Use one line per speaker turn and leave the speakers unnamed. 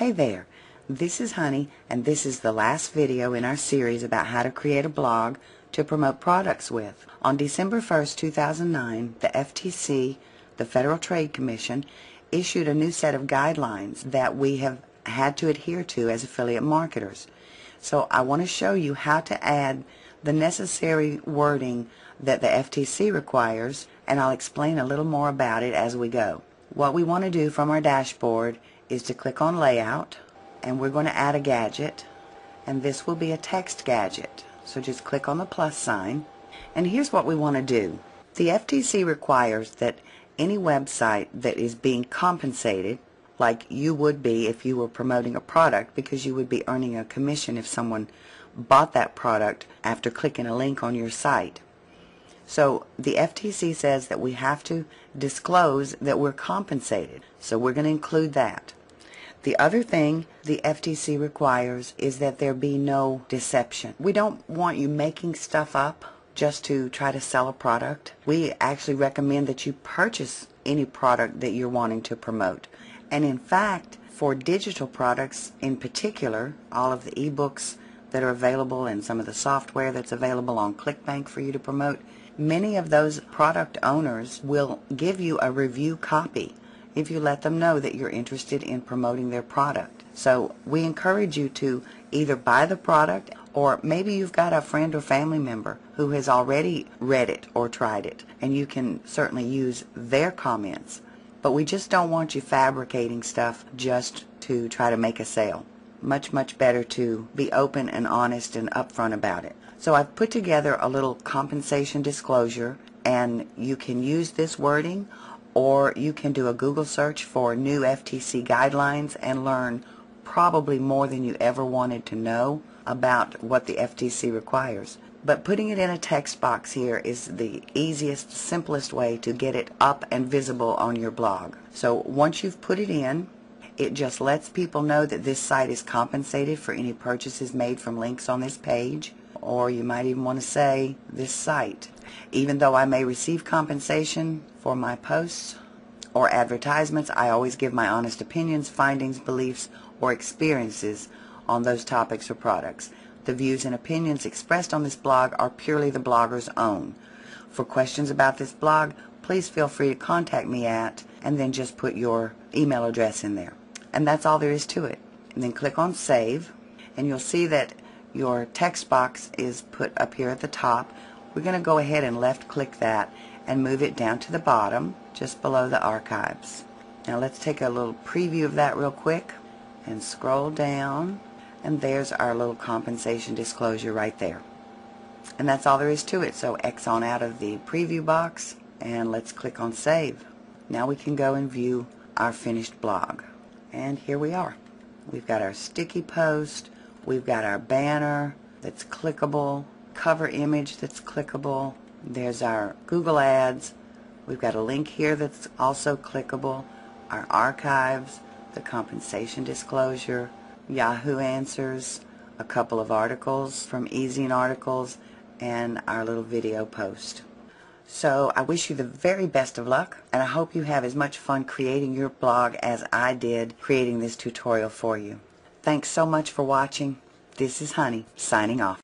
Hey there, this is Honey, and this is the last video in our series about how to create a blog to promote products with. On December 1st, 2009, the FTC, the Federal Trade Commission, issued a new set of guidelines that we have had to adhere to as affiliate marketers. So I want to show you how to add the necessary wording that the FTC requires, and I'll explain a little more about it as we go. What we want to do from our dashboard is to click on Layout, and we're going to add a gadget, and this will be a text gadget. So just click on the plus sign, and here's what we want to do. The FTC requires that any website that is being compensated, like you would be if you were promoting a product, because you would be earning a commission if someone bought that product after clicking a link on your site. So the FTC says that we have to disclose that we're compensated, so we're going to include that. The other thing the FTC requires is that there be no deception. We don't want you making stuff up just to try to sell a product. We actually recommend that you purchase any product that you're wanting to promote. And in fact, for digital products in particular, all of the ebooks that are available and some of the software that's available on ClickBank for you to promote, many of those product owners will give you a review copy if you let them know that you're interested in promoting their product. So we encourage you to either buy the product, or maybe you've got a friend or family member who has already read it or tried it, and you can certainly use their comments. But we just don't want you fabricating stuff just to try to make a sale. Much better to be open and honest and upfront about it. So I've put together a little compensation disclosure, and you can use this wording, or you can do a Google search for new FTC guidelines and learn probably more than you ever wanted to know about what the FTC requires. But putting it in a text box here is the easiest, simplest way to get it up and visible on your blog. So once you've put it in, it just lets people know that this site is compensated for any purchases made from links on this page, or you might even want to say this site. Even though I may receive compensation for my posts or advertisements, I always give my honest opinions, findings, beliefs, or experiences on those topics or products. The views and opinions expressed on this blog are purely the blogger's own. For questions about this blog, please feel free to contact me at, and then just put your email address in there. And that's all there is to it. And then click on Save, and you'll see that your text box is put up here at the top. We're going to go ahead and left click that and move it down to the bottom just below the archives. Now let's take a little preview of that real quick and scroll down, and there's our little compensation disclosure right there. And that's all there is to it. So X on out of the preview box, and let's click on Save. Now we can go and view our finished blog. And here we are. We've got our sticky post, we've got our banner that's clickable, cover image that's clickable, there's our Google Ads, we've got a link here that's also clickable, our archives, the compensation disclosure, Yahoo Answers, a couple of articles from Easing Articles, and our little video post. So I wish you the very best of luck, and I hope you have as much fun creating your blog as I did creating this tutorial for you. Thanks so much for watching. This is Honey, signing off.